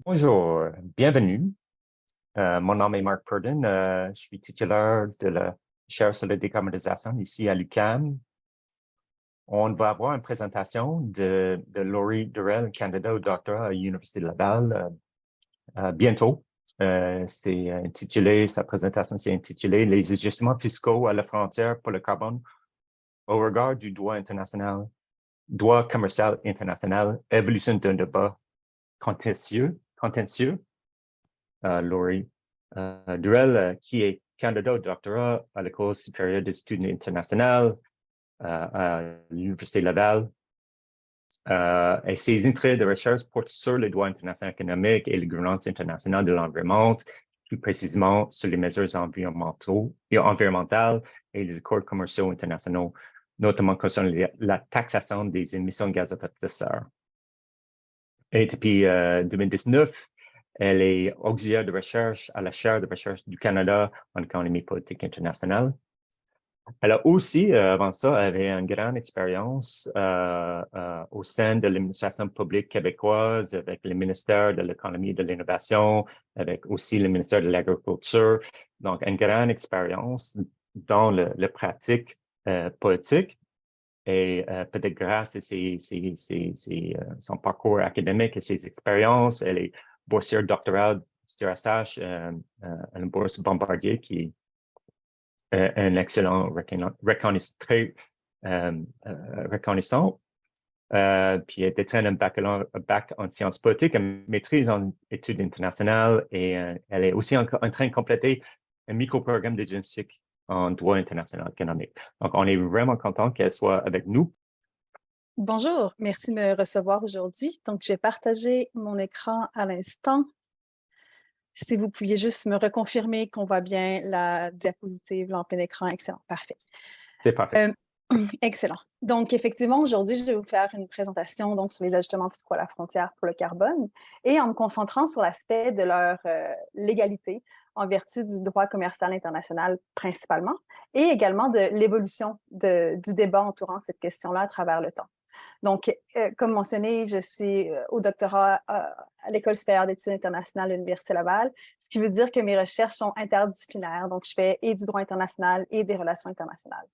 Bonjour, bienvenue. Mon nom est Mark Purdon. Je suis titulaire de la chaire sur la décarbonisation ici à l'UQAM. On va avoir une présentation de Laurie Durrell, candidat au doctorat à l'Université de Laval, bientôt. Sa présentation c'est intitulé Les ajustements fiscaux à la frontière pour le carbone au regard du droit international, droit commercial international, évolution d'un débat contentieux. Laurie Durrell, qui est candidat au doctorat à l'École supérieure des études internationales à l'Université Laval. Et ses intérêts de recherche portent sur le droit international économique et la gouvernance internationale de l'environnement, plus précisément sur les mesures environnementales et les accords commerciaux internationaux, notamment concernant la taxation des émissions de gaz à effet de serre. Et depuis 2019, elle est auxiliaire de recherche à la chaire de recherche du Canada en économie politique internationale. Elle a aussi, avant ça, elle avait une grande expérience au sein de l'administration publique québécoise, avec le ministère de l'Économie et de l'Innovation, avec aussi le ministère de l'Agriculture. Donc, une grande expérience dans le pratique politique. Et peut-être grâce à son parcours académique et ses expériences, elle est boursière doctorale du TRSH, une bourse Bombardier qui est un excellent reconnaissant. Puis elle détient un bac en sciences politiques, une maîtrise en études internationales et elle est aussi en train de compléter un micro-programme de génétique en droit international économique. Donc, on est vraiment content qu'elle soit avec nous. Bonjour, merci de me recevoir aujourd'hui. Donc, je vais partager mon écran à l'instant. Si vous pouviez juste me reconfirmer qu'on voit bien la diapositive là, en plein écran. Excellent, parfait. C'est parfait. Excellent. Donc, effectivement, aujourd'hui, je vais vous faire une présentation donc, sur les ajustements fiscaux à la frontière pour le carbone et en me concentrant sur l'aspect de leur légalité en vertu du droit commercial international principalement et également de l'évolution du débat entourant cette question-là à travers le temps. Donc, comme mentionné, je suis au doctorat à l'École supérieure d'études internationales de l'Université Laval, ce qui veut dire que mes recherches sont interdisciplinaires. Donc, je fais et du droit international et des relations internationales.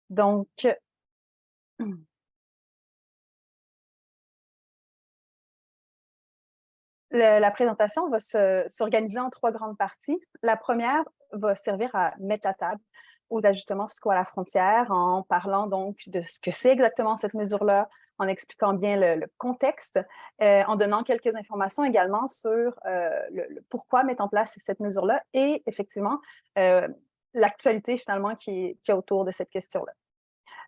Donc, la présentation va s'organiser en 3 grandes parties. La première va servir à mettre la table aux ajustements fiscaux à la frontière en parlant donc de ce que c'est exactement cette mesure-là, en expliquant bien le contexte, en donnant quelques informations également sur le pourquoi mettre en place cette mesure-là et effectivement l'actualité finalement qui est autour de cette question-là.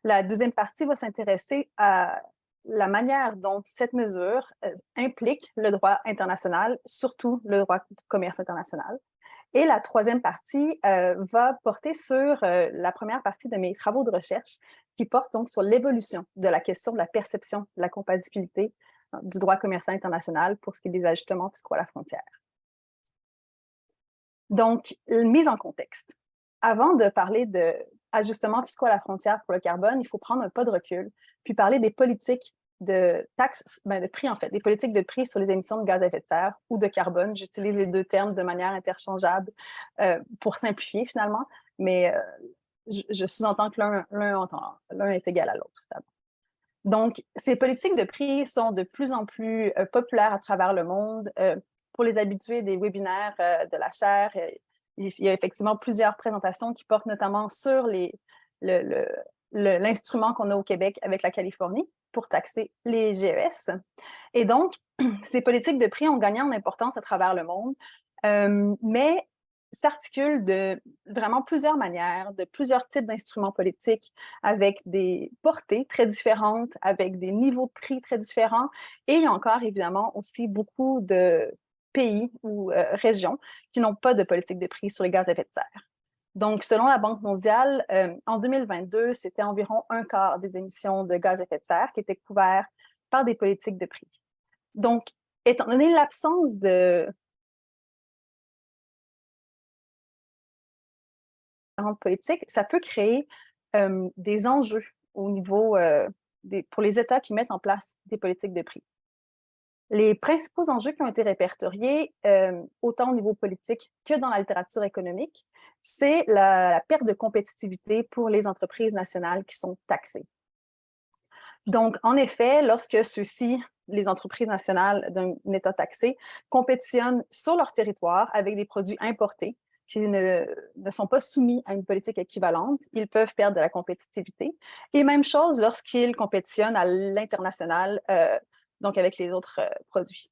La deuxième partie va s'intéresser à la manière dont cette mesure implique le droit international, surtout le droit du commerce international. Et la troisième partie va porter sur la première partie de mes travaux de recherche qui porte donc sur l'évolution de la question de la perception de la compatibilité du droit commercial international pour ce qui est des ajustements fiscaux à la frontière. Donc, mise en contexte. Avant de parler d'ajustements fiscaux à la frontière pour le carbone, il faut prendre un pas de recul, puis parler des politiques de taxes, de prix en fait, des politiques de prix sur les émissions de gaz à effet de serre ou de carbone. J'utilise les deux termes de manière interchangeable pour simplifier finalement, mais je sous-entends que l'un est égal à l'autre. Donc, ces politiques de prix sont de plus en plus populaires à travers le monde. Pour les habitués des webinaires de la chaire, il y a effectivement plusieurs présentations qui portent notamment sur l'instrument qu'on a au Québec avec la Californie pour taxer les GES. Et donc, ces politiques de prix ont gagné en importance à travers le monde, mais s'articulent de vraiment plusieurs manières, de plusieurs types d'instruments politiques avec des portées très différentes, avec des niveaux de prix très différents. Et il y a encore évidemment aussi beaucoup de pays ou régions qui n'ont pas de politique de prix sur les gaz à effet de serre. Donc, selon la Banque mondiale, en 2022, c'était environ un quart des émissions de gaz à effet de serre qui étaient couvertes par des politiques de prix. Donc, étant donné l'absence de politiques, ça peut créer des enjeux au niveau pour les États qui mettent en place des politiques de prix. Les principaux enjeux qui ont été répertoriés, autant au niveau politique que dans la littérature économique, c'est la perte de compétitivité pour les entreprises nationales qui sont taxées. Donc, en effet, lorsque ceux-ci, les entreprises nationales d'un État taxé, compétitionnent sur leur territoire avec des produits importés qui ne sont pas soumis à une politique équivalente, ils peuvent perdre de la compétitivité. Et même chose lorsqu'ils compétitionnent à l'international, donc avec les autres produits.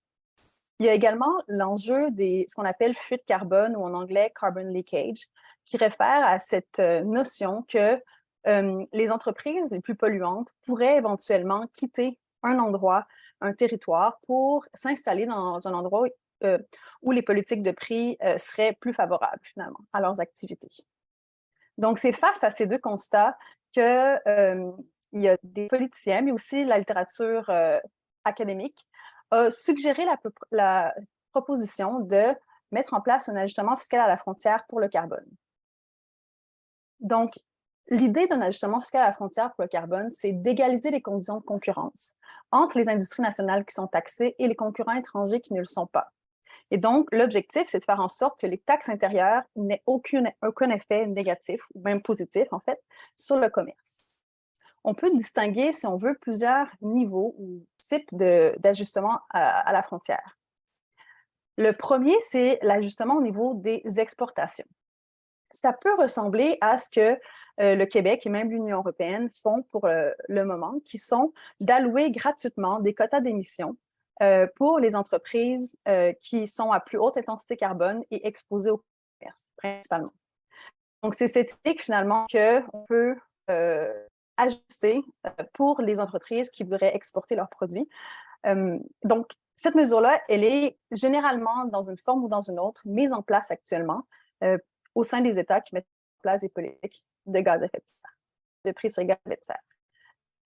Il y a également l'enjeu de ce qu'on appelle fuite carbone ou en anglais carbon leakage, qui réfère à cette notion que les entreprises les plus polluantes pourraient éventuellement quitter un endroit, un territoire, pour s'installer dans un endroit où les politiques de prix seraient plus favorables finalement à leurs activités. Donc, c'est face à ces deux constats qu'il y a des politiciens, mais aussi la littérature académique, a suggéré la proposition de mettre en place un ajustement fiscal à la frontière pour le carbone. Donc, l'idée d'un ajustement fiscal à la frontière pour le carbone, c'est d'égaliser les conditions de concurrence entre les industries nationales qui sont taxées et les concurrents étrangers qui ne le sont pas. Et donc, l'objectif, c'est de faire en sorte que les taxes intérieures n'aient aucun effet négatif, ou même positif, en fait, sur le commerce. On peut distinguer, si on veut, plusieurs niveaux ou types d'ajustement à la frontière. Le premier, c'est l'ajustement au niveau des exportations. Ça peut ressembler à ce que le Québec et même l'Union européenne font pour le moment, qui sont d'allouer gratuitement des quotas d'émissions pour les entreprises qui sont à plus haute intensité carbone et exposées au commerce, principalement. Donc, c'est cette idée que finalement qu'on peut ajuster pour les entreprises qui voudraient exporter leurs produits. Donc, cette mesure-là, elle est généralement, dans une forme ou dans une autre, mise en place actuellement au sein des États qui mettent en place des politiques de gaz à effet de serre, de prix sur les gaz à effet de serre.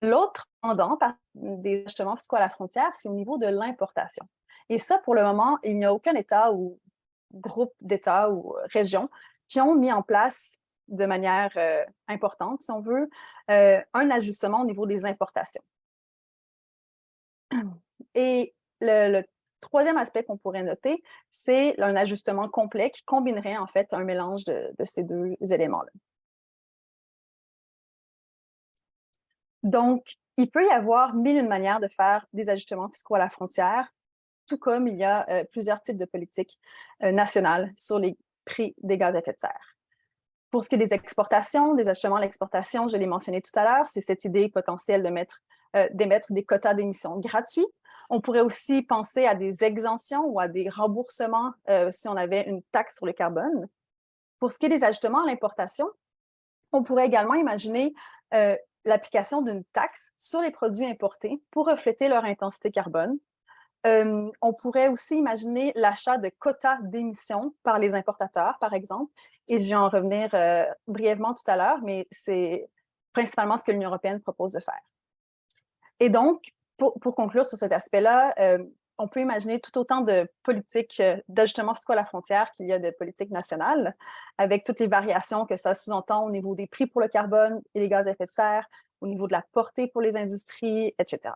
L'autre pendant des ajustements fiscaux à la frontière, c'est au niveau de l'importation. Et ça, pour le moment, il n'y a aucun État ou groupe d'États ou régions qui ont mis en place de manière importante, si on veut, un ajustement au niveau des importations. Et le troisième aspect qu'on pourrait noter, c'est un ajustement complet qui combinerait en fait un mélange de ces deux éléments-là. Donc, il peut y avoir mille et une manières de faire des ajustements fiscaux à la frontière, tout comme il y a plusieurs types de politiques nationales sur les prix des gaz à effet de serre. Pour ce qui est des exportations, des ajustements à l'exportation, je l'ai mentionné tout à l'heure, c'est cette idée potentielle d'émettre des quotas d'émissions gratuits. On pourrait aussi penser à des exemptions ou à des remboursements si on avait une taxe sur le carbone. Pour ce qui est des ajustements à l'importation, on pourrait également imaginer l'application d'une taxe sur les produits importés pour refléter leur intensité carbone. On pourrait aussi imaginer l'achat de quotas d'émissions par les importateurs, par exemple, et je vais en revenir brièvement tout à l'heure, mais c'est principalement ce que l'Union européenne propose de faire. Et donc, pour conclure sur cet aspect-là, on peut imaginer tout autant de politiques d'ajustement fiscal à la frontière qu'il y a de politiques nationales, avec toutes les variations que ça sous-entend au niveau des prix pour le carbone et les gaz à effet de serre, au niveau de la portée pour les industries, etc.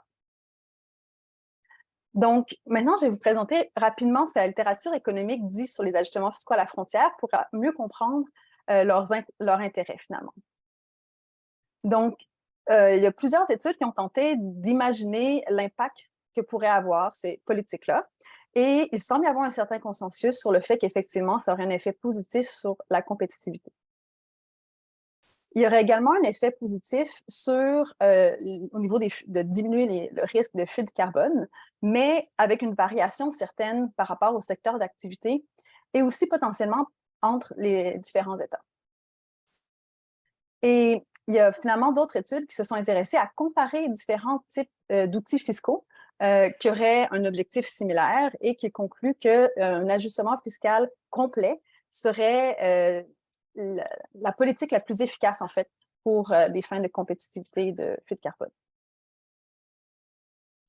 Donc, maintenant, je vais vous présenter rapidement ce que la littérature économique dit sur les ajustements fiscaux à la frontière pour mieux comprendre leur intérêt, finalement. Donc, il y a plusieurs études qui ont tenté d'imaginer l'impact que pourraient avoir ces politiques-là. Et il semble y avoir un certain consensus sur le fait qu'effectivement, ça aurait un effet positif sur la compétitivité. Il y aurait également un effet positif au niveau de diminuer le risque de fuite de carbone, mais avec une variation certaine par rapport au secteur d'activité et aussi potentiellement entre les différents États. Et il y a finalement d'autres études qui se sont intéressées à comparer différents types d'outils fiscaux qui auraient un objectif similaire et qui concluent qu'un ajustement fiscal complet serait la politique la plus efficace, en fait, pour des fins de compétitivité de fuite carbone.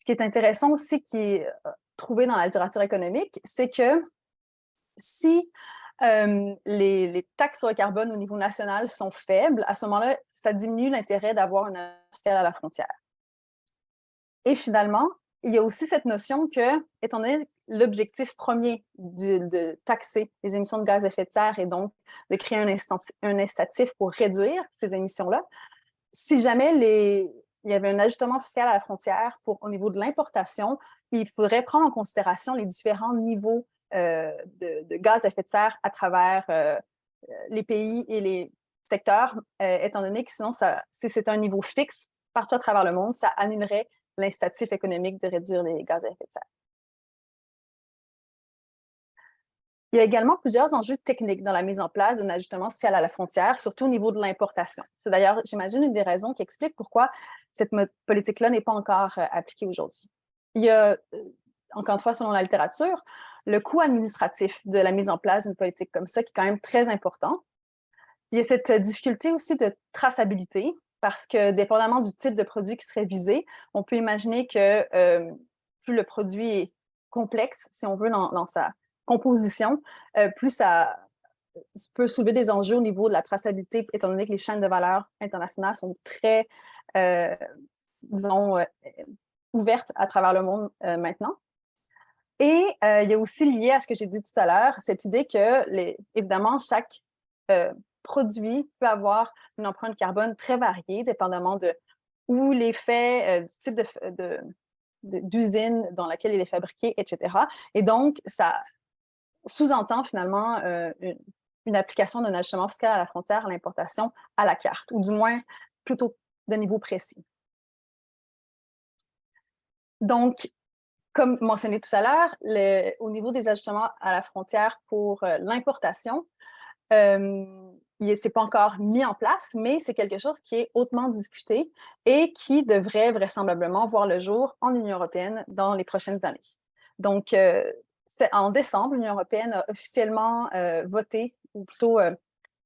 Ce qui est intéressant aussi, qui est trouvé dans la littérature économique, c'est que si les taxes sur le carbone au niveau national sont faibles, à ce moment-là, ça diminue l'intérêt d'avoir un ajustement fiscal à la frontière. Et finalement, il y a aussi cette notion que, étant donné l'objectif premier de taxer les émissions de gaz à effet de serre et donc de créer un incitatif pour réduire ces émissions-là, si jamais il y avait un ajustement fiscal à la frontière au niveau de l'importation, il faudrait prendre en considération les différents niveaux de gaz à effet de serre à travers les pays et les secteurs, étant donné que sinon, si c'est un niveau fixe partout à travers le monde, ça annulerait l'incitatif économique de réduire les gaz à effet de serre. Il y a également plusieurs enjeux techniques dans la mise en place d'un ajustement fiscal à la frontière, surtout au niveau de l'importation. C'est d'ailleurs, j'imagine, une des raisons qui explique pourquoi cette politique-là n'est pas encore appliquée aujourd'hui. Il y a, encore une fois, selon la littérature, le coût administratif de la mise en place d'une politique comme ça, qui est quand même très important. Il y a cette difficulté aussi de traçabilité, parce que dépendamment du type de produit qui serait visé, on peut imaginer que plus le produit est complexe, si on veut, dans sa composition, plus ça peut soulever des enjeux au niveau de la traçabilité, étant donné que les chaînes de valeur internationales sont très, disons, ouvertes à travers le monde maintenant. Et il y a aussi lié à ce que j'ai dit tout à l'heure, cette idée que, évidemment, chaque produit peut avoir une empreinte carbone très variée, dépendamment de où il est fait, du type d'usine dans laquelle il est fabriqué, etc. Et donc, ça sous-entend finalement une application d'un ajustement fiscal à la frontière à l'importation à la carte, ou du moins plutôt de niveau précis. Donc, comme mentionné tout à l'heure, au niveau des ajustements à la frontière pour l'importation, c'est pas encore mis en place, mais c'est quelque chose qui est hautement discuté et qui devrait vraisemblablement voir le jour en Union européenne dans les prochaines années. Donc, en décembre, l'Union européenne a officiellement voté, ou plutôt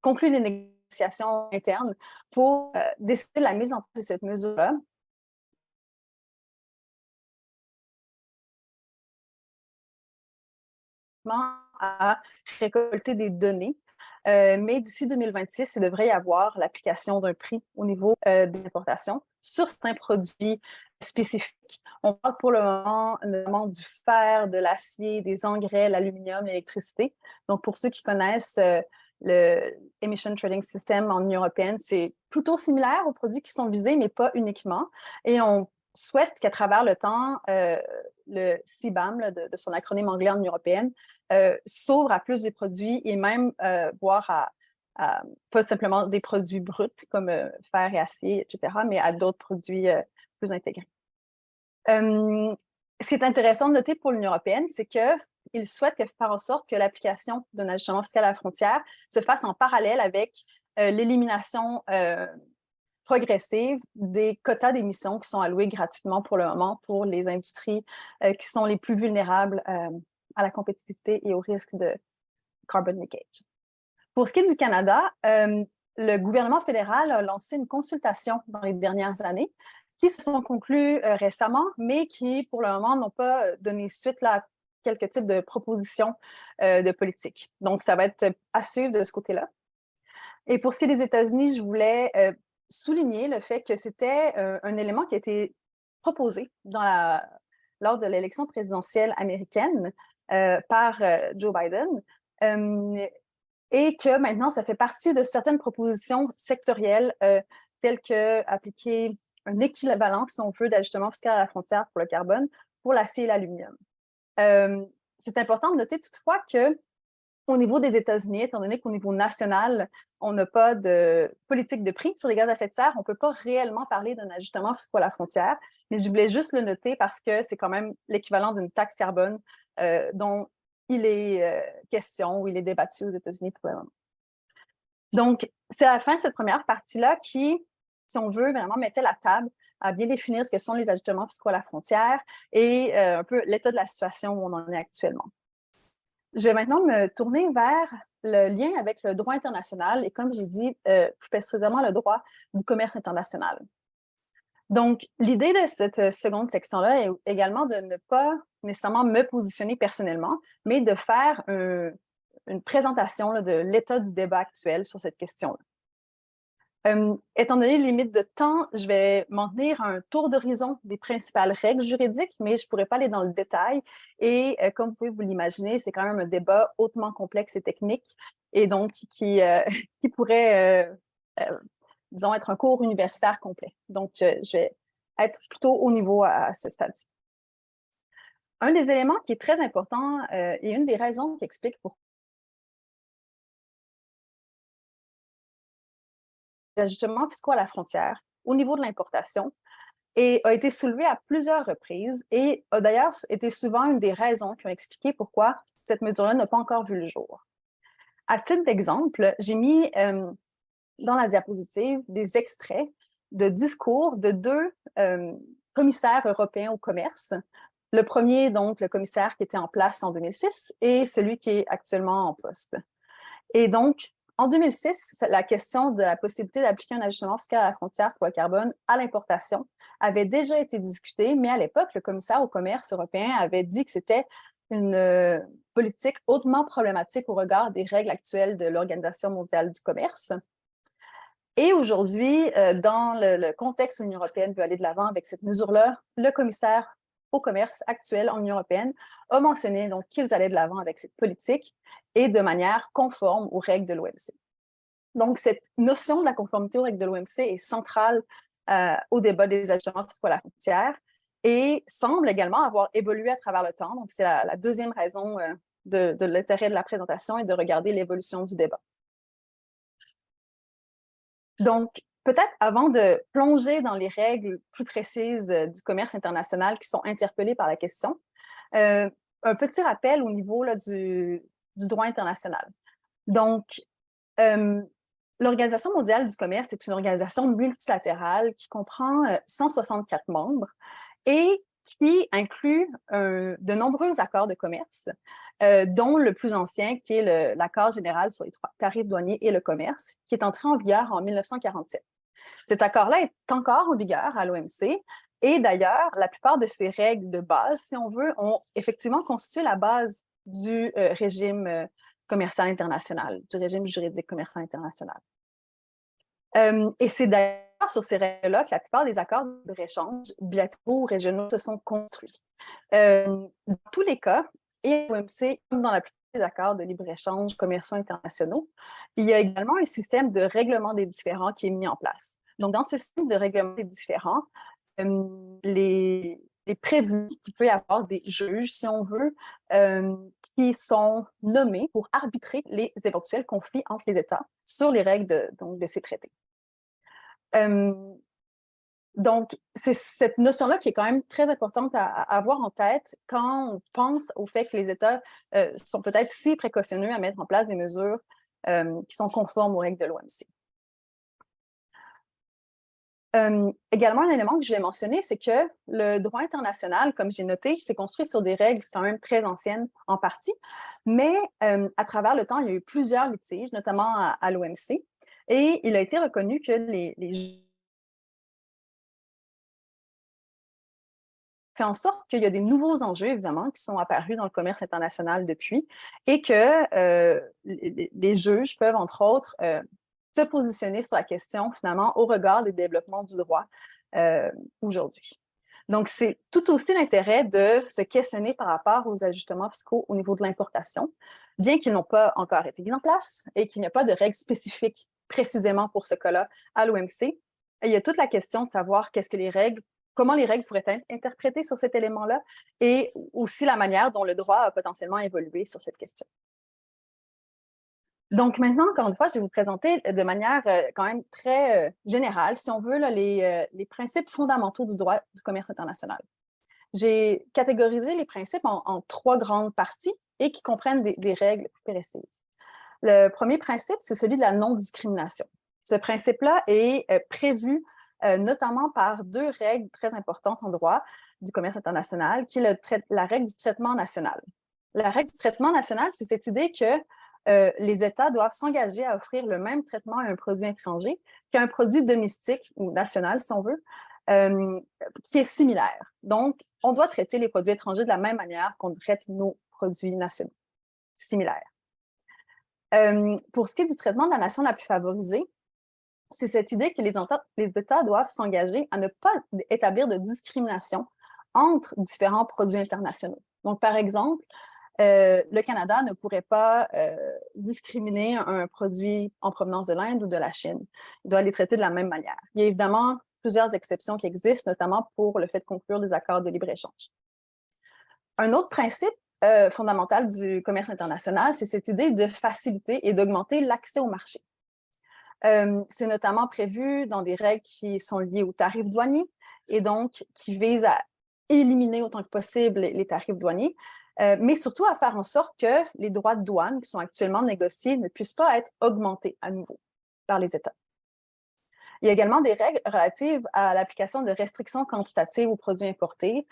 conclu les négociations internes pour décider de la mise en place de cette mesure-là. À récolter des données. Mais d'ici 2026, il devrait y avoir l'application d'un prix au niveau d'importation sur certains produits spécifiques. On parle pour le moment notamment du fer, de l'acier, des engrais, l'aluminium, l'électricité. Donc, pour ceux qui connaissent le Emission Trading System en Union européenne, c'est plutôt similaire aux produits qui sont visés, mais pas uniquement. Et on souhaite qu'à travers le temps, le CBAM, de son acronyme anglais en Union européenne, s'ouvre à plus de produits et même voire à pas simplement des produits bruts comme fer et acier, etc., mais à d'autres produits plus intégrés. Ce qui est intéressant de noter pour l'Union européenne, c'est qu'ils souhaitent faire en sorte que l'application d'un ajustement fiscal à la frontière se fasse en parallèle avec l'élimination progressive des quotas d'émissions qui sont alloués gratuitement pour le moment pour les industries qui sont les plus vulnérables à la compétitivité et au risque de carbon leakage. Pour ce qui est du Canada, le gouvernement fédéral a lancé une consultation dans les dernières années qui se sont conclues récemment, mais qui, pour le moment, n'ont pas donné suite à quelques types de propositions de politique. Donc, ça va être à suivre de ce côté-là. Et pour ce qui est des États-Unis, je voulais souligner le fait que c'était un élément qui a été proposé lors de l'élection présidentielle américaine par Joe Biden et que maintenant, ça fait partie de certaines propositions sectorielles telles que appliquer un équivalent, si on veut, d'ajustement fiscal à la frontière pour le carbone pour l'acier et l'aluminium. C'est important de noter toutefois que au niveau des États-Unis, étant donné qu'au niveau national, on n'a pas de politique de prix sur les gaz à effet de serre, on ne peut pas réellement parler d'un ajustement fiscal à la frontière, mais je voulais juste le noter parce que c'est quand même l'équivalent d'une taxe carbone dont il est question ou il est débattu aux États-Unis pour le moment. Donc, c'est à la fin de cette première partie-là qui, si on veut, vraiment mettait la table à bien définir ce que sont les ajustements fiscaux à la frontière et un peu l'état de la situation où on en est actuellement. Je vais maintenant me tourner vers le lien avec le droit international et, comme j'ai dit, plus précisément le droit du commerce international. Donc, l'idée de cette seconde section-là est également de ne pas nécessairement me positionner personnellement, mais de faire une présentation de l'état du débat actuel sur cette question-là. Étant donné les limites de temps, je vais m'en tenir à un tour d'horizon des principales règles juridiques, mais je ne pourrais pas aller dans le détail. Et comme vous pouvez vous l'imaginer, c'est quand même un débat hautement complexe et technique, et donc qui pourrait, disons, être un cours universitaire complet. Donc, je vais être plutôt au niveau à ce stade-ci. Un des éléments qui est très important et une des raisons qui explique pourquoi les ajustements fiscaux à la frontière au niveau de l'importation et a été soulevé à plusieurs reprises et a d'ailleurs été souvent une des raisons qui ont expliqué pourquoi cette mesure-là n'a pas encore vu le jour. À titre d'exemple, j'ai mis dans la diapositive des extraits de discours de deux commissaires européens au commerce. Le premier, donc, le commissaire qui était en place en 2006 et celui qui est actuellement en poste. Et donc, en 2006, la question de la possibilité d'appliquer un ajustement fiscal à la frontière pour le carbone à l'importation avait déjà été discutée, mais à l'époque, le commissaire au commerce européen avait dit que c'était une politique hautement problématique au regard des règles actuelles de l'Organisation mondiale du commerce. Et aujourd'hui, dans le contexte où l'Union européenne veut aller de l'avant avec cette mesure-là, le commissaire au commerce actuel en Union européenne a mentionné donc qu'ils allaient de l'avant avec cette politique et de manière conforme aux règles de l'OMC. Donc, cette notion de la conformité aux règles de l'OMC est centrale au débat des ajustements fiscaux à la frontière et semble également avoir évolué à travers le temps. Donc, c'est la deuxième raison de l'intérêt de la présentation et de regarder l'évolution du débat. Donc, peut-être avant de plonger dans les règles plus précises du commerce international qui sont interpellées par la question, un petit rappel au niveau là, du droit international. Donc, l'Organisation mondiale du commerce est une organisation multilatérale qui comprend 164 membres et qui inclut de nombreux accords de commerce, dont le plus ancien, qui est l'accord général sur les tarifs douaniers et le commerce, qui est entré en vigueur en 1947. Cet accord-là est encore en vigueur à l'OMC et d'ailleurs, la plupart de ces règles de base, si on veut, ont effectivement constitué la base du régime commercial international, du régime juridique commercial international. Et c'est d'ailleurs sur ces règles-là que la plupart des accords de libre-échange bilatéraux ou régionaux se sont construits. Dans tous les cas, et à l'OMC, comme dans la plupart des accords de libre-échange commerciaux internationaux, il y a également un système de règlement des différends qui est mis en place. Donc, dans ce système de règlement des différends, les prévu qu'il peut y avoir des juges, si on veut, qui sont nommés pour arbitrer les éventuels conflits entre les États sur les règles de ces traités. Donc, c'est cette notion-là qui est quand même très importante à avoir en tête quand on pense au fait que les États sont peut-être si précautionneux à mettre en place des mesures qui sont conformes aux règles de l'OMC. Également, un élément que je vais mentionner, c'est que le droit international, comme j'ai noté, s'est construit sur des règles quand même très anciennes en partie, mais à travers le temps, il y a eu plusieurs litiges, notamment à l'OMC, et il a été reconnu que les fait en sorte qu'il y a des nouveaux enjeux, évidemment, qui sont apparus dans le commerce international depuis, et que les juges peuvent, entre autres, se positionner sur la question, finalement, au regard des développements du droit aujourd'hui. Donc, c'est tout aussi l'intérêt de se questionner par rapport aux ajustements fiscaux au niveau de l'importation, bien qu'ils n'ont pas encore été mis en place et qu'il n'y a pas de règles spécifiques précisément pour ce cas-là à l'OMC. Il y a toute la question de savoir comment les règles pourraient être interprétées sur cet élément-là et aussi la manière dont le droit a potentiellement évolué sur cette question. Donc maintenant, encore une fois, je vais vous présenter de manière quand même très générale, si on veut, là, les principes fondamentaux du droit du commerce international. J'ai catégorisé les principes en 3 grandes parties et qui comprennent des règles précises. Le premier principe, c'est celui de la non-discrimination. Ce principe-là est prévu notamment par 2 règles très importantes en droit du commerce international, qui est la règle du traitement national. La règle du traitement national, c'est cette idée que les États doivent s'engager à offrir le même traitement à un produit étranger qu'un produit domestique ou national, si on veut, qui est similaire. Donc, on doit traiter les produits étrangers de la même manière qu'on traite nos produits nationaux, similaires. Pour ce qui est du traitement de la nation la plus favorisée, c'est cette idée que les États doivent s'engager à ne pas établir de discrimination entre différents produits internationaux. Donc, par exemple, le Canada ne pourrait pas discriminer un produit en provenance de l'Inde ou de la Chine. Il doit les traiter de la même manière. Il y a évidemment plusieurs exceptions qui existent, notamment pour le fait de conclure des accords de libre-échange. Un autre principe fondamental du commerce international, c'est cette idée de faciliter et d'augmenter l'accès au marché. C'est notamment prévu dans des règles qui sont liées aux tarifs douaniers et donc qui visent à éliminer autant que possible les tarifs douaniers, mais surtout à faire en sorte que les droits de douane qui sont actuellement négociés ne puissent pas être augmentés à nouveau par les États. Il y a également des règles relatives à l'application de restrictions quantitatives aux produits importés.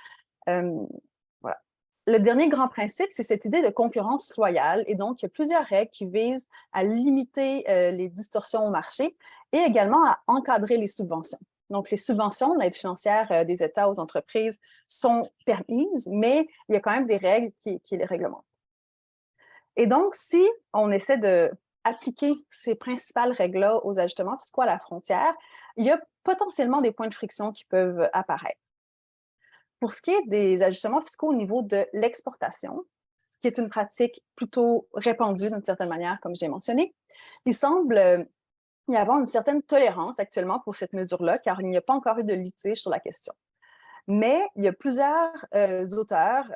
Voilà. Le dernier grand principe, c'est cette idée de concurrence loyale. Et donc, il y a plusieurs règles qui visent à limiter les distorsions au marché et également à encadrer les subventions. Donc, les subventions, l'aide financière des États aux entreprises sont permises, mais il y a quand même des règles qui les réglementent. Et donc, si on essaie d'appliquer ces principales règles-là aux ajustements fiscaux à la frontière, il y a potentiellement des points de friction qui peuvent apparaître. Pour ce qui est des ajustements fiscaux au niveau de l'exportation, qui est une pratique plutôt répandue d'une certaine manière, comme je l'ai mentionné, il semble y avoir une certaine tolérance actuellement pour cette mesure-là, car il n'y a pas encore eu de litige sur la question. Mais il y a plusieurs auteurs,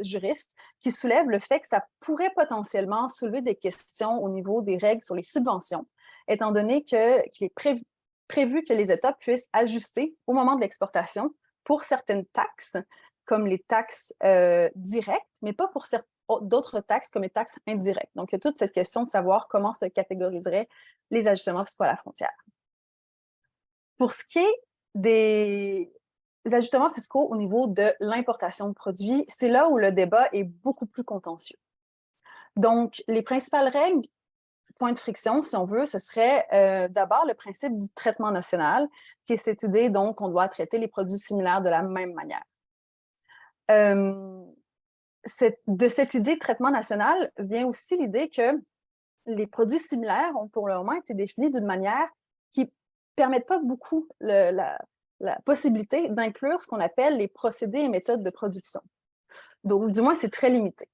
juristes, qui soulèvent le fait que ça pourrait potentiellement soulever des questions au niveau des règles sur les subventions, étant donné qu'il est prévu que les États puissent ajuster au moment de l'exportation pour certaines taxes, comme les taxes directes, mais pas pour d'autres taxes comme les taxes indirectes. Donc, il y a toute cette question de savoir comment se catégoriseraient les ajustements fiscaux à la frontière. Pour ce qui est des ajustements fiscaux au niveau de l'importation de produits, c'est là où le débat est beaucoup plus contentieux. Donc, les principales règles, point de friction, si on veut, ce serait d'abord le principe du traitement national, qui est cette idée, donc, qu'on doit traiter les produits similaires de la même manière. De cette idée de traitement national vient aussi l'idée que les produits similaires ont pour le moment été définis d'une manière qui ne permettent pas beaucoup la possibilité d'inclure ce qu'on appelle les procédés et méthodes de production. Donc, du moins, c'est très limité.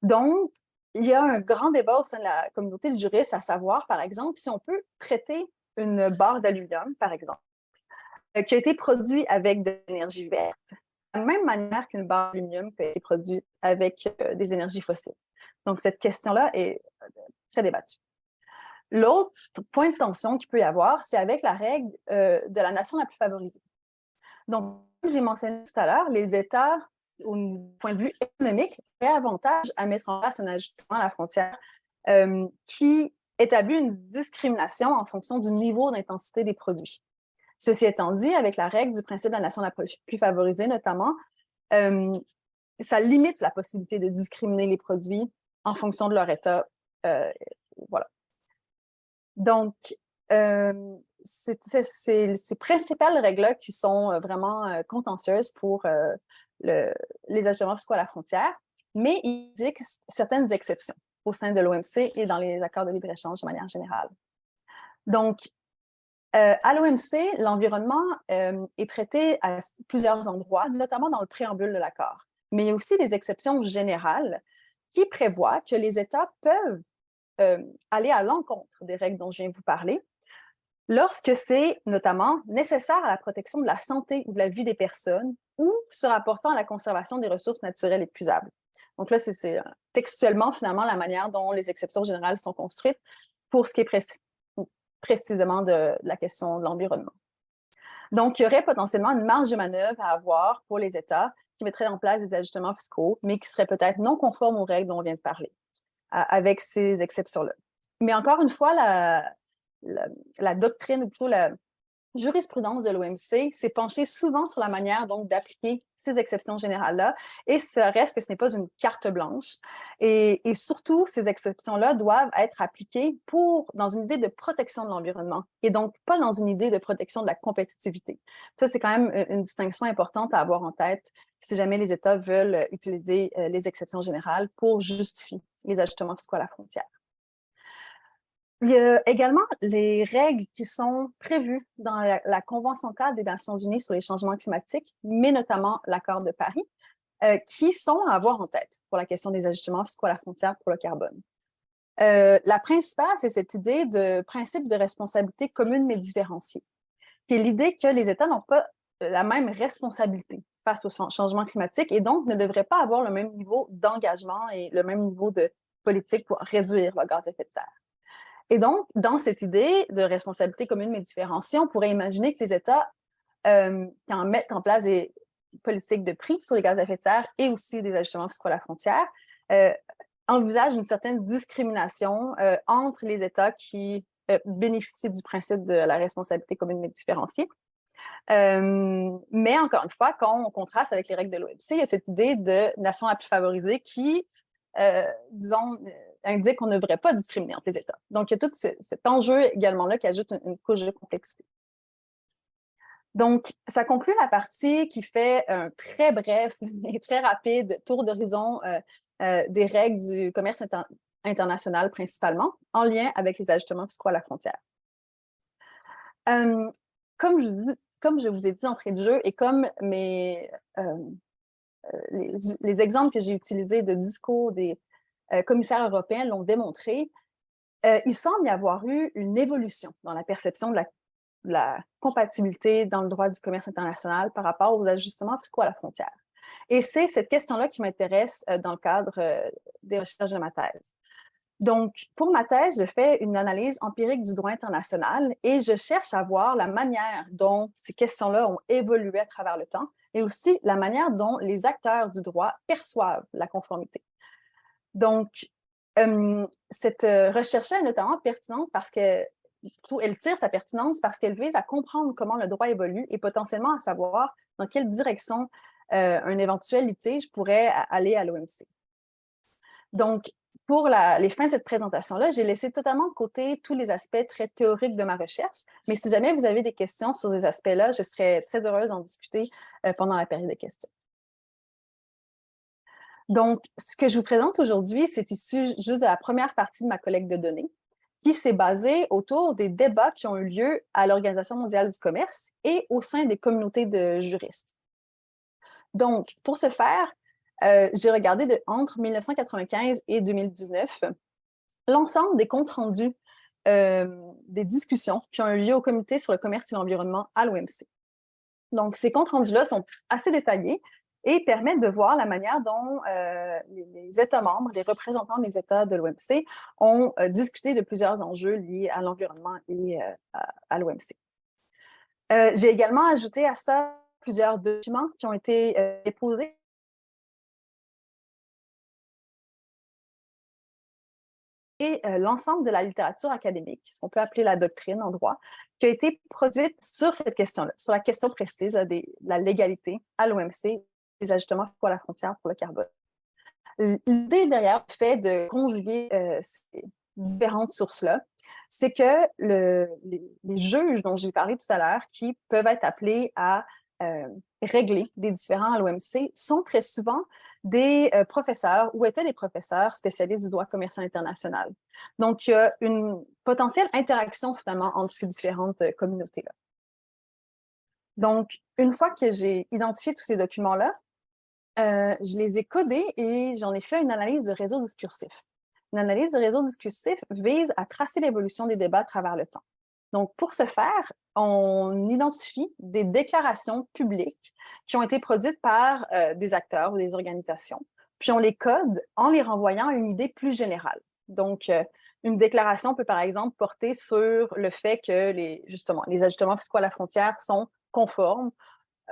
Donc, il y a un grand débat au sein de la communauté de juristes à savoir, par exemple, si on peut traiter une barre d'aluminium, par exemple, qui a été produite avec de l'énergie verte, de la même manière qu'une barre d'aluminium qui a été produite avec des énergies fossiles. Donc, cette question-là est très débattue. L'autre point de tension qu'il peut y avoir, c'est avec la règle de la nation la plus favorisée. Donc, comme j'ai mentionné tout à l'heure, les États, au point de vue économique, auraient avantage à mettre en place un ajustement à la frontière qui établit une discrimination en fonction du niveau d'intensité des produits. Ceci étant dit, avec la règle du principe de la nation la plus favorisée, notamment, ça limite la possibilité de discriminer les produits en fonction de leur état. Voilà. Donc, c'est ces principales règles-là qui sont vraiment contentieuses pour les ajustements fiscaux à la frontière, mais il existe certaines exceptions au sein de l'OMC et dans les accords de libre-échange de manière générale. Donc, à l'OMC, l'environnement est traité à plusieurs endroits, notamment dans le préambule de l'accord. Mais il y a aussi des exceptions générales qui prévoient que les États peuvent aller à l'encontre des règles dont je viens de vous parler, lorsque c'est notamment nécessaire à la protection de la santé ou de la vie des personnes ou se rapportant à la conservation des ressources naturelles épuisables. Donc là, c'est textuellement, finalement, la manière dont les exceptions générales sont construites pour ce qui est précisément de la question de l'environnement. Donc, il y aurait potentiellement une marge de manœuvre à avoir pour les États qui mettraient en place des ajustements fiscaux, mais qui seraient peut-être non conformes aux règles dont on vient de parler, avec ces exceptions-là. Mais encore une fois, la doctrine, ou plutôt la jurisprudence de l'OMC s'est penchée souvent sur la manière donc d'appliquer ces exceptions générales-là, et ça reste que ce n'est pas une carte blanche. Et surtout, ces exceptions-là doivent être appliquées dans une idée de protection de l'environnement, et donc pas dans une idée de protection de la compétitivité. Ça, c'est quand même une distinction importante à avoir en tête si jamais les États veulent utiliser les exceptions générales pour justifier les ajustements fiscaux à la frontière. Il y a également les règles qui sont prévues dans la Convention cadre des Nations unies sur les changements climatiques, mais notamment l'accord de Paris, qui sont à avoir en tête pour la question des ajustements fiscaux à la frontière pour le carbone. La principale, c'est cette idée de principe de responsabilité commune mais différenciée, qui est l'idée que les États n'ont pas la même responsabilité face au changement climatique et donc ne devraient pas avoir le même niveau d'engagement et le même niveau de politique pour réduire le gaz à effet de serre. Et donc, dans cette idée de responsabilité commune mais différenciée, on pourrait imaginer que les États qui en mettent en place des politiques de prix sur les gaz à effet de serre et aussi des ajustements fiscaux à la frontière envisagent une certaine discrimination entre les États qui bénéficient du principe de la responsabilité commune mais différenciée. Mais encore une fois, quand on contraste avec les règles de l'OMC, il y a cette idée de nation la plus favorisée qui, disons, indique qu'on ne devrait pas discriminer entre les États. Donc, il y a tout cet enjeu également-là qui ajoute une couche de complexité. Donc, ça conclut la partie qui fait un très bref et très rapide tour d'horizon des règles du commerce international principalement, en lien avec les ajustements fiscaux à la frontière. Comme je vous ai dit d'entrée de jeu et comme les exemples que j'ai utilisés de discours des commissaires européens l'ont démontré, il semble y avoir eu une évolution dans la perception de la compatibilité dans le droit du commerce international par rapport aux ajustements fiscaux à la frontière. Et c'est cette question-là qui m'intéresse dans le cadre des recherches de ma thèse. Donc, pour ma thèse, je fais une analyse empirique du droit international et je cherche à voir la manière dont ces questions-là ont évolué à travers le temps et aussi la manière dont les acteurs du droit perçoivent la conformité. Donc, cette recherche-là est notamment pertinente parce que elle tire sa pertinence parce qu'elle vise à comprendre comment le droit évolue et potentiellement à savoir dans quelle direction un éventuel litige pourrait aller à l'OMC. Donc, pour les fins de cette présentation-là, j'ai laissé totalement de côté tous les aspects très théoriques de ma recherche, mais si jamais vous avez des questions sur ces aspects-là, je serais très heureuse d'en discuter pendant la période de questions. Donc, ce que je vous présente aujourd'hui, c'est issu juste de la première partie de ma collecte de données, qui s'est basée autour des débats qui ont eu lieu à l'Organisation mondiale du commerce et au sein des communautés de juristes. Donc, pour ce faire, j'ai regardé entre 1995 et 2019 l'ensemble des comptes rendus des discussions qui ont eu lieu au Comité sur le commerce et l'environnement à l'OMC. Donc, ces comptes rendus-là sont assez détaillés et permettent de voir la manière dont les États membres, les représentants des États de l'OMC ont discuté de plusieurs enjeux liés à l'environnement et à l'OMC. J'ai également ajouté à ça plusieurs documents qui ont été déposés et l'ensemble de la littérature académique, ce qu'on peut appeler la doctrine en droit, qui a été produite sur cette question-là, sur la question précise de la légalité à l'OMC, des ajustements fiscaux à la frontière pour le carbone. L'idée derrière le fait de conjuguer ces différentes sources-là, c'est que les juges dont j'ai parlé tout à l'heure, qui peuvent être appelés à régler des différends à l'OMC, sont très souvent des professeurs ou étaient des professeurs spécialistes du droit commercial international. Donc, il y a une potentielle interaction finalement entre ces différentes communautés-là. Donc, une fois que j'ai identifié tous ces documents-là, je les ai codés et j'en ai fait une analyse de réseau discursif. Une analyse de réseau discursif vise à tracer l'évolution des débats à travers le temps. Donc, pour ce faire, on identifie des déclarations publiques qui ont été produites par des acteurs ou des organisations, puis on les code en les renvoyant à une idée plus générale. Donc, une déclaration peut par exemple porter sur le fait que les ajustements fiscaux à la frontière sont conformes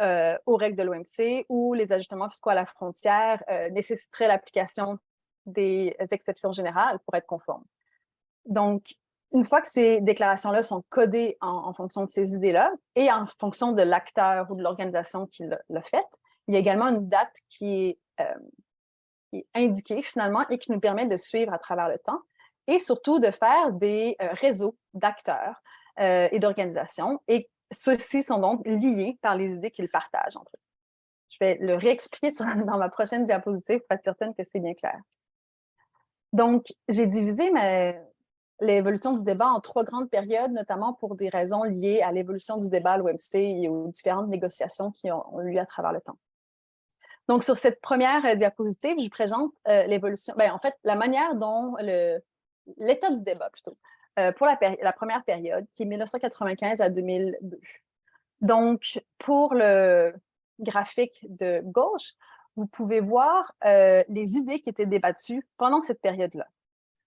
aux règles de l'OMC ou les ajustements fiscaux à la frontière nécessiteraient l'application des exceptions générales pour être conformes. Donc, une fois que ces déclarations-là sont codées en fonction de ces idées-là et en fonction de l'acteur ou de l'organisation qui l'a fait, il y a également une date qui est indiquée finalement et qui nous permet de suivre à travers le temps et surtout de faire des réseaux d'acteurs et d'organisations. Et ceux-ci sont donc liés par les idées qu'ils partagent entre eux. Je vais le réexpliquer dans ma prochaine diapositive pour être certaine que c'est bien clair. Donc, j'ai divisé l'évolution du débat en 3 grandes périodes, notamment pour des raisons liées à l'évolution du débat à l'OMC et aux différentes négociations qui ont eu lieu à travers le temps. Donc, sur cette première diapositive, je vous présente l'évolution, en fait, la manière dont l'état du débat, plutôt, pour la première période, qui est 1995 à 2002. Donc, pour le graphique de gauche, vous pouvez voir les idées qui étaient débattues pendant cette période-là.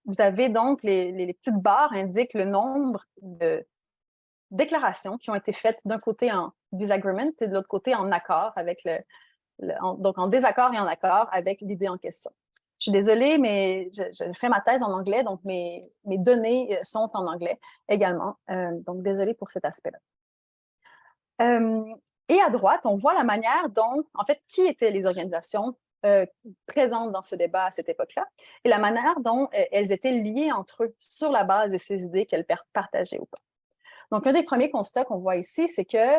Vous avez donc les petites barres indiquent le nombre de déclarations qui ont été faites d'un côté en disagreement et de l'autre côté en accord avec donc en désaccord et en accord avec l'idée en question. Je suis désolée, mais je fais ma thèse en anglais, donc mes données sont en anglais également. Donc, désolée pour cet aspect-là. Et à droite, on voit la manière dont, en fait, qui étaient les organisations présentes dans ce débat à cette époque-là, et la manière dont elles étaient liées entre eux sur la base de ces idées qu'elles partageaient ou pas. Donc, un des premiers constats qu'on voit ici, c'est que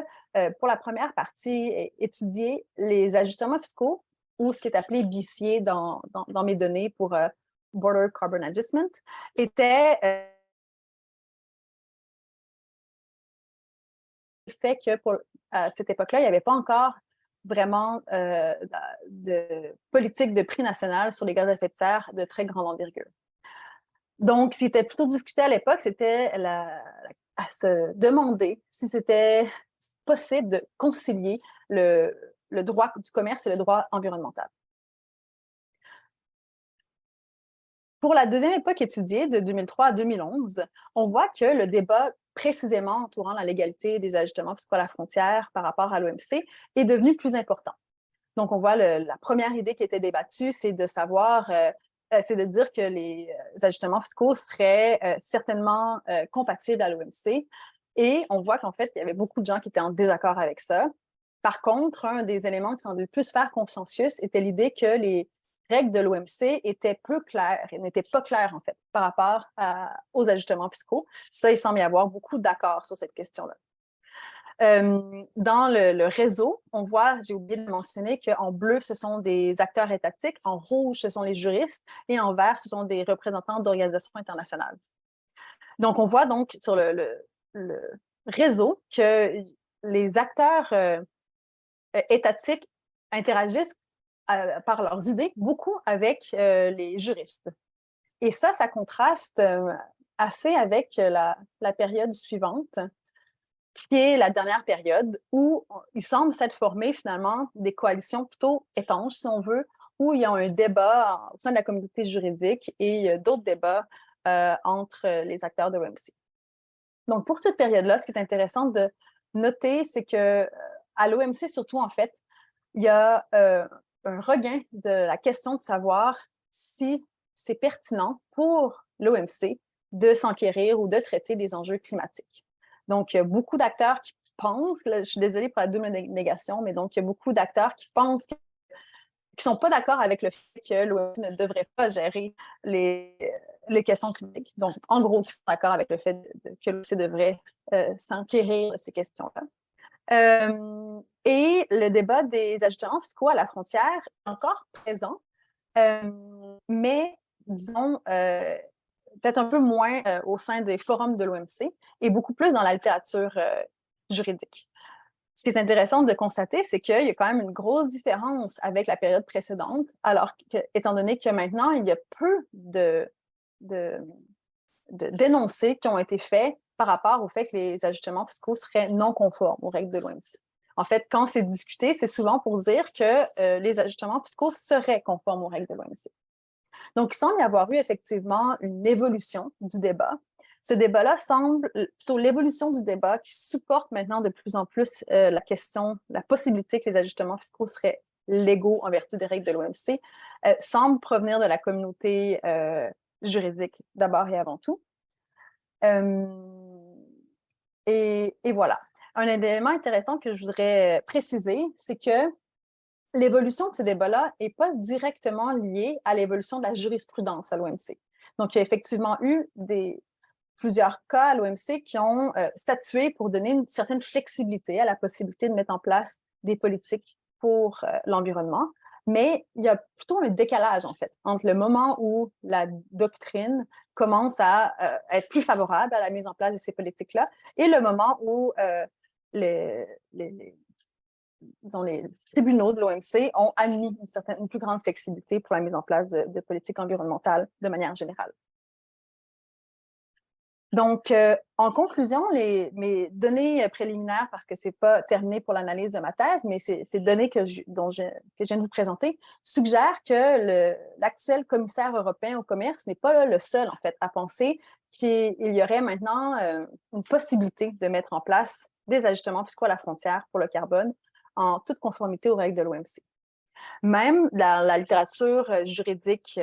pour la première partie, étudier les ajustements fiscaux, ou ce qui est appelé BCA dans mes données pour Border Carbon Adjustment, était le fait que à cette époque-là, il n'y avait pas encore vraiment de politique de prix national sur les gaz à effet de serre de très grande envergure. Donc, ce qui était plutôt discuté à l'époque, c'était à se demander si c'était possible de concilier le droit du commerce et le droit environnemental. Pour la deuxième époque étudiée, de 2003 à 2011, on voit que le débat précisément entourant la légalité des ajustements fiscaux à la frontière par rapport à l'OMC est devenu plus important. Donc, on voit la première idée qui était débattue, c'est de savoir, c'est de dire que les ajustements fiscaux seraient certainement compatibles à l'OMC. Et on voit qu'en fait, il y avait beaucoup de gens qui étaient en désaccord avec ça. Par contre, un des éléments qui semblait plus faire consensus était l'idée que les règles de l'OMC étaient peu claires et n'étaient pas claires, en fait, par rapport aux ajustements fiscaux. Ça, il semble y avoir beaucoup d'accords sur cette question-là. Dans le réseau, on voit, j'ai oublié de mentionner qu'en bleu, ce sont des acteurs étatiques, en rouge, ce sont les juristes, et en vert, ce sont des représentants d'organisations internationales. Donc, on voit donc sur le réseau que les acteurs étatiques interagissent par leurs idées beaucoup avec les juristes. Et ça contraste assez avec la période suivante, qui est la dernière période où il semble s'être formé finalement des coalitions plutôt étanches, si on veut, où il y a un débat au sein de la communauté juridique et d'autres débats entre les acteurs de l'OMC. Donc, pour cette période-là, ce qui est intéressant de noter, c'est qu'à l'OMC, surtout, en fait, il y a un regain de la question de savoir si c'est pertinent pour l'OMC de s'enquérir ou de traiter des enjeux climatiques. Donc, il y a beaucoup d'acteurs qui pensent, là, je suis désolée pour la double négation, mais donc, il y a beaucoup d'acteurs qui pensent qui ne sont pas d'accord avec le fait que l'OMC ne devrait pas gérer les questions climatiques. Donc, en gros, qui sont d'accord avec le fait que l'OMC devrait s'enquérir de ces questions-là. Et le débat des ajustements fiscaux à la frontière est encore présent, mais disons peut-être un peu moins au sein des forums de l'OMC et beaucoup plus dans la littérature juridique. Ce qui est intéressant de constater, c'est qu'il y a quand même une grosse différence avec la période précédente, alors que, étant donné que maintenant, il y a peu d'énoncés qui ont été faits par rapport au fait que les ajustements fiscaux seraient non conformes aux règles de l'OMC. En fait, quand c'est discuté, c'est souvent pour dire que les ajustements fiscaux seraient conformes aux règles de l'OMC. Donc, il semble y avoir eu effectivement une évolution du débat. Ce débat-là semble plutôt l'évolution du débat qui supporte maintenant de plus en plus la possibilité que les ajustements fiscaux seraient légaux en vertu des règles de l'OMC, semble provenir de la communauté juridique d'abord et avant tout. Et voilà. Un élément intéressant que je voudrais préciser, c'est que l'évolution de ce débat-là n'est pas directement liée à l'évolution de la jurisprudence à l'OMC. Donc, il y a effectivement eu plusieurs cas à l'OMC qui ont statué pour donner une certaine flexibilité à la possibilité de mettre en place des politiques pour l'environnement. Mais il y a plutôt un décalage, en fait, entre le moment où la doctrine commence à être plus favorable à la mise en place de ces politiques-là et le moment où disons, les tribunaux de l'OMC ont admis une plus grande flexibilité pour la mise en place de politiques environnementales de manière générale. Donc, en conclusion, mes données préliminaires, parce que ce n'est pas terminé pour l'analyse de ma thèse, mais ces données que je viens de vous présenter, suggèrent que l'actuel commissaire européen au commerce n'est pas le seul, en fait, à penser qu'il y aurait maintenant une possibilité de mettre en place des ajustements fiscaux à la frontière pour le carbone en toute conformité aux règles de l'OMC. Même dans la littérature juridique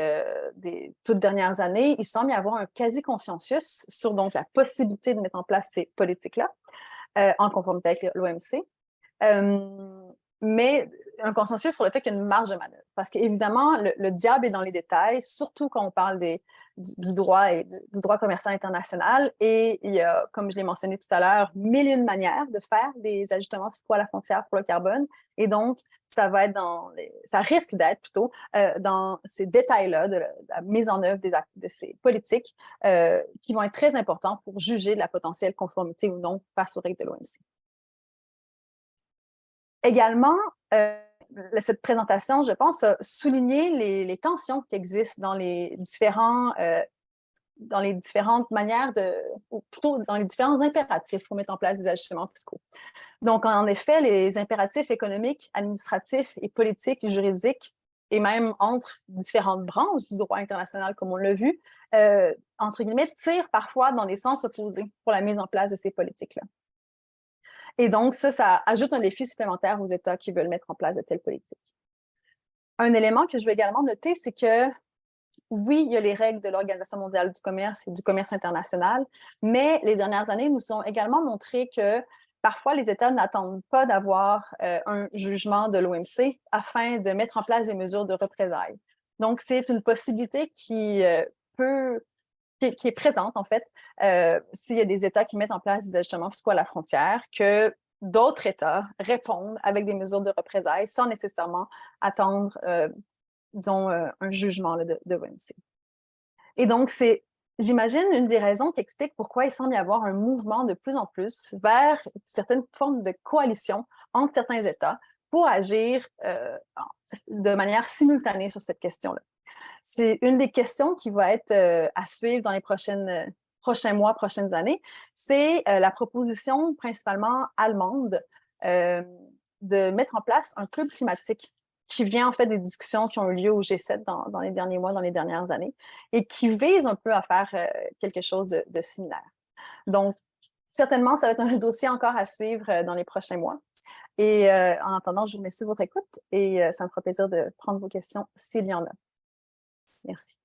des toutes dernières années, il semble y avoir un quasi-consensus sur donc, la possibilité de mettre en place ces politiques-là en conformité avec l'OMC, mais un consensus sur le fait qu'il y a une marge de manœuvre. Parce qu'évidemment, le diable est dans les détails, surtout quand on parle du droit et du droit commercial international. Et il y a, comme je l'ai mentionné tout à l'heure, mille et une manières de faire des ajustements fiscaux à la frontière pour le carbone. Et donc, ça risque d'être plutôt dans ces détails-là de la mise en œuvre de ces politiques qui vont être très importants pour juger de la potentielle conformité ou non face aux règles de l'OMC. Également, cette présentation, je pense, a souligné les tensions qui existent dans les différentes manières ou plutôt dans les différents impératifs pour mettre en place des ajustements fiscaux. Donc, en effet, les impératifs économiques, administratifs et politiques et juridiques, et même entre différentes branches du droit international, comme on l'a vu, entre guillemets, tirent parfois dans les sens opposés pour la mise en place de ces politiques-là. Et donc, ça ajoute un défi supplémentaire aux États qui veulent mettre en place de telles politiques. Un élément que je veux également noter, c'est que oui, il y a les règles de l'Organisation mondiale du commerce et du commerce international, mais les dernières années nous ont également montré que parfois les États n'attendent pas d'avoir un jugement de l'OMC afin de mettre en place des mesures de représailles. Donc, c'est une possibilité qui est présente, en fait, s'il y a des États qui mettent en place des ajustements fiscaux à la frontière, que d'autres États répondent avec des mesures de représailles sans nécessairement attendre, disons, un jugement là, de l'OMC. Et donc, c'est, j'imagine, une des raisons qui explique pourquoi il semble y avoir un mouvement de plus en plus vers certaines formes de coalition entre certains États pour agir de manière simultanée sur cette question-là. C'est une des questions qui va être à suivre dans les prochains mois, prochaines années. C'est la proposition principalement allemande de mettre en place un club climatique qui vient en fait des discussions qui ont eu lieu au G7 dans les derniers mois, dans les dernières années, et qui vise un peu à faire quelque chose de similaire. Donc, certainement, ça va être un dossier encore à suivre dans les prochains mois. Et en attendant, je vous remercie de votre écoute et ça me fera plaisir de prendre vos questions s'il y en a. Merci.